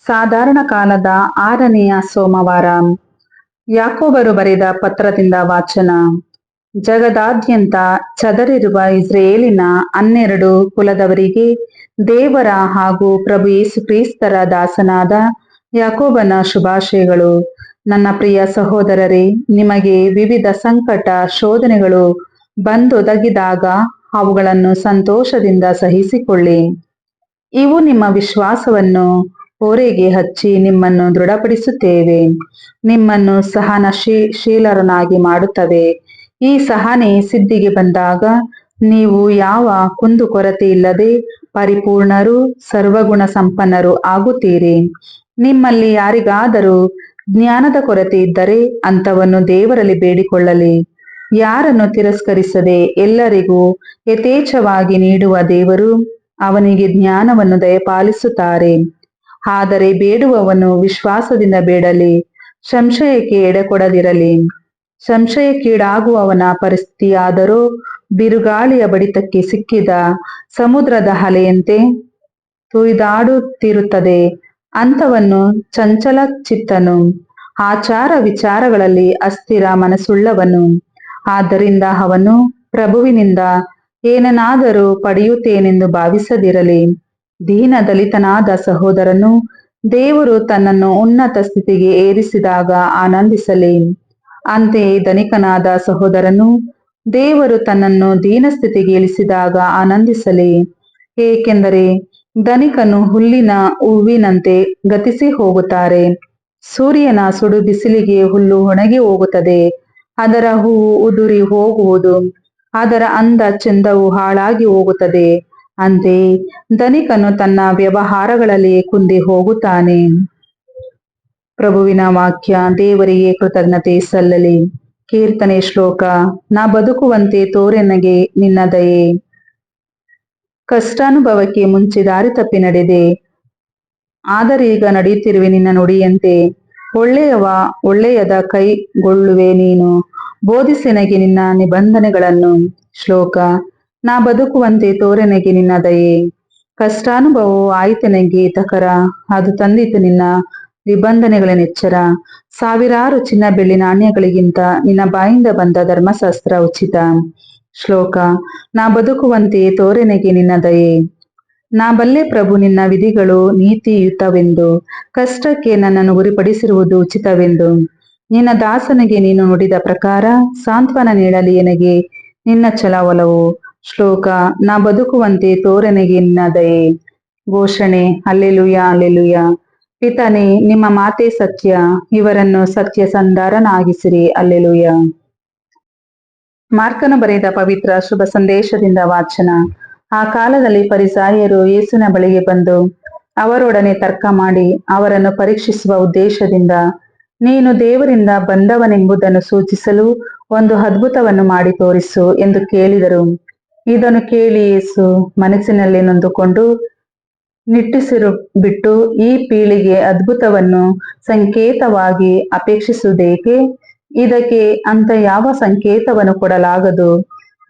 ಸಾಧಾರಣ ಕಾಲದ 6ನೆಯ ಸೋಮವಾರ. ಯಾಕೋಬರು ಬರೆದ ಪತ್ರದಿಂದ ವಾಚನ. ಜಗದಾದ್ಯಂತ ಚದರಿರುವ ಇಸ್ರೇಲಿನ 12 ಕುಲದವರಿಗೆ ದೇವರ ಹಾಗೂ ಪ್ರಭು ಯೇಸು ಕ್ರಿಸ್ತರ ದಾಸನಾದ ಯಾಕೋಬನ ಶುಭಾಶಯಗಳು. ನನ್ನ ಪ್ರಿಯ ಸಹೋದರರೇ, ನಿಮಗೆ ವಿವಿಧ ಸಂಕಟ ಶೋಧನೆಗಳು ಬಂದೊದಗಿದಾಗ ಅವುಗಳನ್ನು ಸಂತೋಷದಿಂದ ಸಹಿಸಿಕೊಳ್ಳಿ. ಇವು ನಿಮ್ಮ ವಿಶ್ವಾಸವನ್ನು ಓರೆಗೆ ಹಚ್ಚಿ ನಿಮ್ಮನ್ನು ದೃಢಪಡಿಸುತ್ತವೆ, ನಿಮ್ಮನ್ನು ಸಹನಶೀಲರನ್ನಾಗಿ ಮಾಡುತ್ತವೆ. ಈ ಸಹನೆ ಸಿದ್ಧಿಗೆ ಬಂದಾಗ ನೀವು ಯಾವ ಕುಂದುಕೊರತೆ ಇಲ್ಲದೆ ಪರಿಪೂರ್ಣರು, ಸರ್ವಗುಣ ಸಂಪನ್ನರು ಆಗುತ್ತೀರಿ. ನಿಮ್ಮಲ್ಲಿ ಯಾರಿಗಾದರೂ ಜ್ಞಾನದ ಕೊರತೆ ಇದ್ದರೆ ಅಂಥವನ್ನು ದೇವರಲ್ಲಿ ಬೇಡಿಕೊಳ್ಳಲಿ. ಯಾರನ್ನು ತಿರಸ್ಕರಿಸದೆ ಎಲ್ಲರಿಗೂ ಯಥೇಚ್ಛವಾಗಿ ನೀಡುವ ದೇವರು ಅವನಿಗೆ ಜ್ಞಾನವನ್ನು ದಯಪಾಲಿಸುತ್ತಾರೆ. ಆದರೆ ಬೇಡುವವನು ವಿಶ್ವಾಸದಿಂದ ಬೇಡಲಿ, ಸಂಶಯಕ್ಕೆ ಎಡೆಕೊಡದಿರಲಿ. ಸಂಶಯಕ್ಕೀಡಾಗುವವನ ಪರಿಸ್ಥಿತಿಯಾದರೋ ಬಿರುಗಾಳಿಯ ಬಡಿತಕ್ಕೆ ಸಿಕ್ಕಿದ ಸಮುದ್ರದ ಅಲೆಯಂತೆ ತುಳಿದಾಡುತ್ತಿರುತ್ತದೆ. ಅಂಥವನು ಚಂಚಲ ಚಿತ್ತನು, ಆಚಾರ ವಿಚಾರಗಳಲ್ಲಿ ಅಸ್ಥಿರ ಮನಸ್ಸುಳ್ಳವನು. ಆದ್ದರಿಂದ ಅವನು ಪ್ರಭುವಿನಿಂದ ಏನನ್ನಾದರೂ ಪಡೆಯುತ್ತೇನೆಂದು ಭಾವಿಸದಿರಲಿ. ದೀನ ದಲಿತನಾದ ಸಹೋದರನು ದೇವರು ತನ್ನನ್ನು ಉನ್ನತ ಸ್ಥಿತಿಗೆ ಏರಿಸಿದಾಗ ಆನಂದಿಸಲಿ. ಅಂತೆಯೇ ಧನಿಕನಾದ ಸಹೋದರನು ದೇವರು ತನ್ನನ್ನು ದೀನ ಸ್ಥಿತಿಗೆ ಇಳಿಸಿದಾಗ ಆನಂದಿಸಲಿ. ಏಕೆಂದರೆ ಧನಿಕನು ಹುಲ್ಲಿನ ಹೂವಿನಂತೆ ಗತಿಸಿ ಹೋಗುತ್ತಾರೆ. ಸೂರ್ಯನ ಸುಡು ಬಿಸಿಲಿಗೆ ಹುಲ್ಲು ಒಣಗಿ ಹೋಗುತ್ತದೆ, ಅದರ ಹೂವು ಉದುರಿ ಹೋಗುವುದು, ಅದರ ಅಂದ ಚೆಂದವು ಹಾಳಾಗಿ ಹೋಗುತ್ತದೆ. ಅಂತೆಯೇ ಧನಿಕನು ತನ್ನ ವ್ಯವಹಾರಗಳಲ್ಲಿ ಕುಂದಿ ಹೋಗುತ್ತಾನೆ. ಪ್ರಭುವಿನ ವಾಕ್ಯ. ದೇವರಿಗೆ ಕೃತಜ್ಞತೆ ಸಲ್ಲಲಿ. ಕೀರ್ತನೆ ಶ್ಲೋಕ. ನಾ ಬದುಕುವಂತೆ ತೋರೆನಗೆ ನಿನ್ನ ದಯೆ. ಕಷ್ಟಾನುಭವಕ್ಕೆ ಮುಂಚೆ ದಾರಿ ತಪ್ಪಿ ನಡೆದೆ, ಆದರೀಗ ನಡೆಯುತ್ತಿರುವೆ ನಿನ್ನ ನುಡಿಯಂತೆ. ಒಳ್ಳೆಯದ ಕೈಗೊಳ್ಳುವೆ ನೀನು, ಬೋಧಿಸೆನಗೆ ನಿನ್ನ ನಿಬಂಧನೆಗಳನ್ನು. ಶ್ಲೋಕ. ನಾ ಬದುಕುವಂತೆ ತೋರೆನಗೆ ನಿನ್ನ ದಯೆ. ಕಷ್ಟಾನುಭವವು ಆಯಿತೆನಗೆ ಹಿತಕರ, ಅದು ತಂದಿತು ನಿನ್ನ ನಿಬಂಧನೆಗಳನ್ನೆಚ್ಚರ. ಸಾವಿರಾರು ಚಿನ್ನ ಬೆಳ್ಳಿ ನಾಣ್ಯಗಳಿಗಿಂತ ನಿನ್ನ ಬಾಯಿಂದ ಬಂದ ಧರ್ಮಶಾಸ್ತ್ರ ಉಚಿತ. ಶ್ಲೋಕ. ನಾ ಬದುಕುವಂತೆ ತೋರೆನಗೆ ನಿನ್ನ ದಯೆ. ನಾ ಬಲ್ಲೆ ಪ್ರಭು ನಿನ್ನ ವಿಧಿಗಳು ನೀತಿಯುತವೆಂದು, ಕಷ್ಟಕ್ಕೆ ನನ್ನನ್ನು ಗುರಿಪಡಿಸಿರುವುದು ಉಚಿತವೆಂದು. ನಿನ್ನ ದಾಸನಿಗೆ ನೀನು ನುಡಿದ ಪ್ರಕಾರ ಸಾಂತ್ವನ ನೀಡಲಿ ಎನಗೆ ನಿನ್ನ ಛಲ ಒಲವು. ಶ್ಲೋಕ. ನಾ ಬದುಕುವಂತೆ ತೋರೆನಗೆ ನಿನ್ನ ದಯೆ. ಘೋಷಣೆ. Hallelujah, hallelujah. ಪಿತನೇ, ನಿಮ್ಮ ಮಾತೇ ಸತ್ಯ, ಇವರನ್ನು ಸತ್ಯ ಸಂಧಾರನಾಗಿಸಿರಿ. ಹಲ್ಲೆಲೂಯ. ಮಾರ್ಕನು ಬರೆದ ಪವಿತ್ರ ಶುಭ ಸಂದೇಶದಿಂದ ವಾಚನ. ಆ ಕಾಲದಲ್ಲಿ ಫರಿಸಾಯರು ಯೇಸುವಿನ ಬಳಿಗೆ ಬಂದು ಅವರೊಡನೆ ತರ್ಕ ಮಾಡಿ ಅವರನ್ನು ಪರೀಕ್ಷಿಸುವ ಉದ್ದೇಶದಿಂದ, ನೀನು ದೇವರಿಂದ ಬಂದವನೆಂಬುದನ್ನು ಸೂಚಿಸಲು ಒಂದು ಅದ್ಭುತವನ್ನು ಮಾಡಿ ತೋರಿಸು ಎಂದು ಕೇಳಿದರು. ಇದನ್ನು ಕೇಳಿ ಯೇಸು ಮನಸ್ಸಿನಲ್ಲಿ ನೊಂದುಕೊಂಡು ನಿಟ್ಟುಸಿರು ಬಿಟ್ಟು, ಈ ಪೀಳಿಗೆ ಅದ್ಭುತವನ್ನು ಸಂಕೇತವಾಗಿ ಅಪೇಕ್ಷಿಸುವುದೇಕೆ? ಇದಕ್ಕೆ ಅಂತ ಯಾವ ಸಂಕೇತವನ್ನು ಕೊಡಲಾಗದು,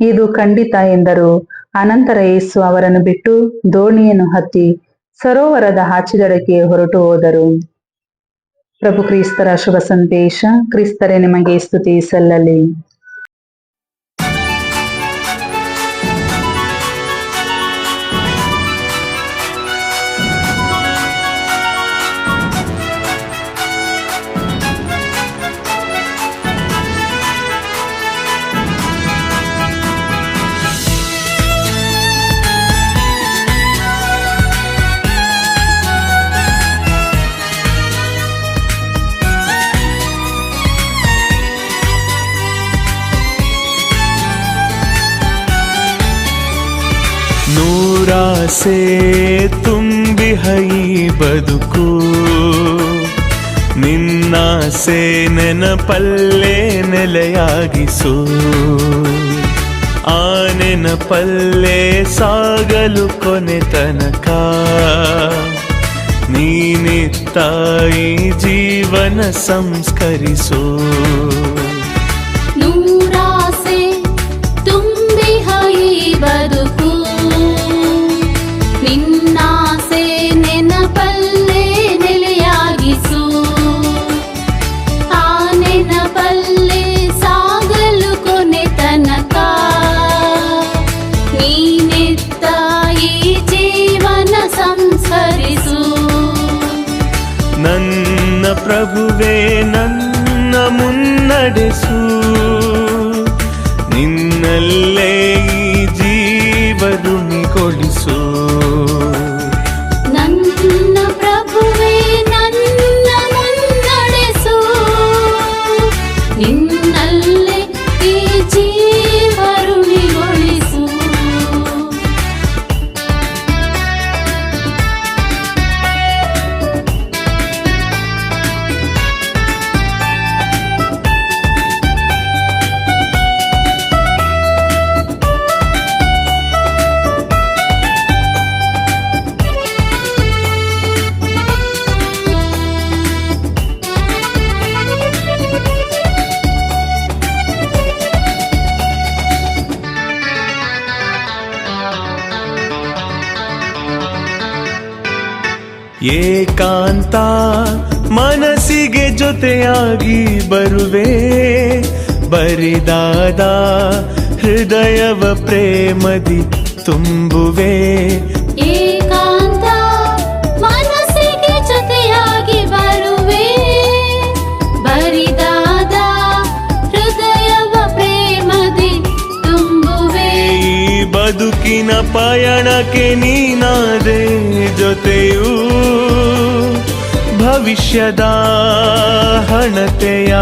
ಇದು ಖಂಡಿತ ಎಂದರು. ಅನಂತರ ಯೇಸು ಅವರನ್ನು ಬಿಟ್ಟು ದೋಣಿಯನ್ನು ಹತ್ತಿ ಸರೋವರದ ಆಚೆದಡಕ್ಕೆ ಹೊರಟು ಹೋದರು. ಪ್ರಭು ಕ್ರಿಸ್ತರ ಶುಭ ಸಂದೇಶ. ಕ್ರಿಸ್ತರೇ ನಿಮಗೆ ಸ್ತುತಿ ಸಲ್ಲಲಿ. ನೂರಾಸೆ ತುಂಬಿಹ ಈ ಬದುಕು, ನಿನ್ನಾಸೆ ನೆನಪಲ್ಲೇ ನೆಲೆಯಾಗಿಸು. ಆ ನೆನಪಲ್ಲೇ ಸಾಗಲು ಕೊನೆ ತನಕ, ನೀನಿತ್ತ ಈ ಜೀವನ ಸಂಸ್ಕರಿಸು. ನೂರಾಸೆ ತುಂಬಿಹ ಈ ಬದುಕು, ನಿನ್ನಾಸೆ ನೆನಪಲ್ಲೇ ನೆಲೆ ಪ್ರಭುವೇ ನನ್ನ ಮುನ್ನಡೆಸು, ನಿನ್ನಲ್ಲೇ ಈ ಜೀವರುಣಿಗೊಳಿಸು. ನನ್ನ ಪ್ರಭುವೇ ನನ್ನ ಮುನ್ನಡೆಸು, ನಿನ್ನಲ್ಲೇ ಈ ಜೀವರುಣಿಗೊಳಿಸು. ಏಕಾಂತ ಮನಸ್ಸಿಗೆ ಜೊತೆಯಾಗಿ ಬರುವೆ, ಬರಿದಾದ ಹೃದಯವ ಪ್ರೇಮದಿ ತುಂಬುವೆ. ಏಕಾಂತ ಮನಸ್ಸಿಗೆ ಜೊತೆಯಾಗಿ ಬರುವೆ, ಬರಿದಾದ ಹೃದಯವ ಪ್ರೇಮದಿ ತುಂಬುವೆ. ಈ ಬದುಕಿನ ಪಯಣಕ್ಕೆ ನೀನಾದೆ ಜೊತೆಯೂ, ಭವಿಷ್ಯದ ಹಣತೆಯ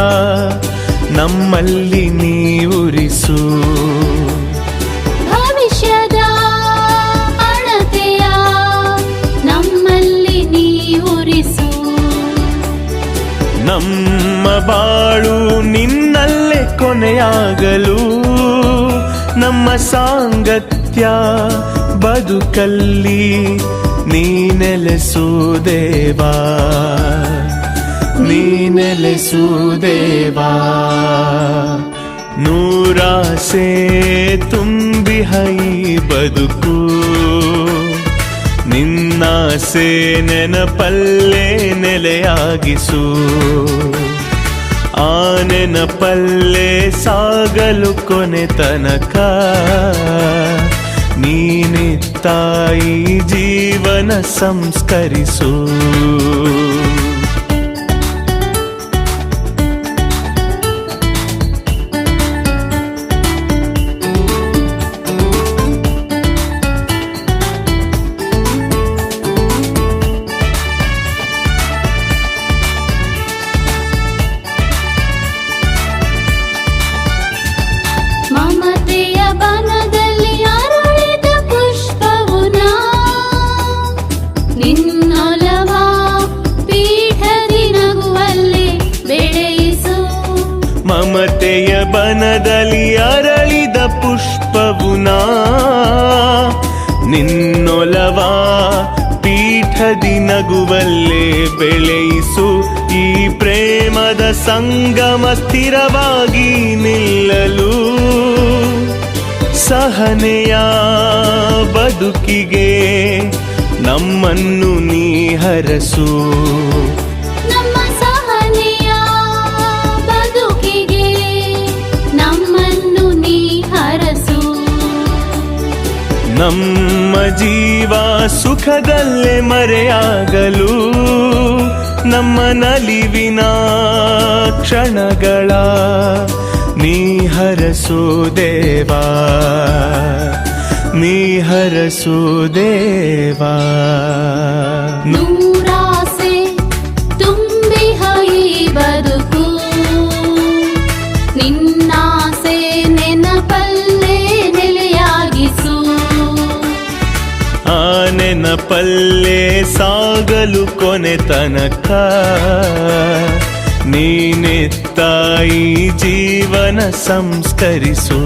ನಮ್ಮಲ್ಲಿ ನೀವುರಿಸು. ಭವಿಷ್ಯದ ಹಣತೆಯ ನಮ್ಮಲ್ಲಿ ನೀವುರಿಸು. ನಮ್ಮ ಬಾಳು ನಿನ್ನಲ್ಲೇ ಕೊನೆಯಾಗಲು, ನಮ್ಮ ಸಾಂಗತ್ಯ ಬದುಕಲ್ಲಿ ನೀ ನೆಲೆಸು ದೇವಾ, ನೀ ನೆಲೆಸು ದೇವಾ. ನೂರಾಸೆ ತುಂಬಿಹ ಈ ಬದುಕು, ನಿನ್ನಾಸೆ ನೆನಪಲ್ಲೇ ನೆಲೆಯಾಗಿಸು. ಆ ನೆನಪಲ್ಲೇ ಸಾಗಲು ಕೊನೆ ತನಕ, ನೀನಿತ್ತಾಯಿ ಜೀವನ ಸಂಸ್ಕರಿಸು. ಮಮತೆಯ ಬನದಲ್ಲಿ ಅರಳಿದ ಪುಷ್ಪವು ನಾ, ನಿನ್ನೊಲವ ಪೀಠದಿ ನಗುವಲ್ಲಿ ಬೆಳೆಯಿಸು. ಮಮತೆಯ ಬನದಲ್ಲಿ ಅರಳಿದ ಪುಷ್ಪವು ನಾ, ನಿನ್ನೊಲವ ಪೀಠದಿ ನಗುವಲ್ಲೇ ಬೆಳೆಯಿಸು. ಈ ಪ್ರೇಮದ ಸಂಗಮ ಸ್ಥಿರವಾಗಿ ನಿಲ್ಲಲು, ಸಹನೆಯ ಬದುಕಿಗೆ ನಮ್ಮನ್ನು ನೀ ಹರಸು. ನಮ್ಮ ಸಹನೆಯ ಬದುಕಿಗೆ ನಮ್ಮನ್ನು ನೀ ಹರಸು. ನಮ್ಮ ಜೀವ ಸುಖದಲ್ಲೇ ಮರೆಯಾಗಲು, ನಮ್ಮ ನಲಿವಿನ ಕ್ಷಣಗಳ ನೀ ಹರಸು ದೇವಾ, ನೀ ಹರಸು ದೇವಾ. ನೂರಾಸೆ ತುಂಬಿಹ ಈ ಬದುಕು, ನಿನ್ನಾಸೆ ನೆನಪಲ್ಲೇ ನೆಲೆಯಾಗಿಸು. ಆ ನೆನಪಲ್ಲೇ ಸಾಗಲು ಕೊನೆ ತನಕ, ನೀನೆತ್ತಾಯಿ ಜೀವನ ಸಂಸ್ಕರಿಸು.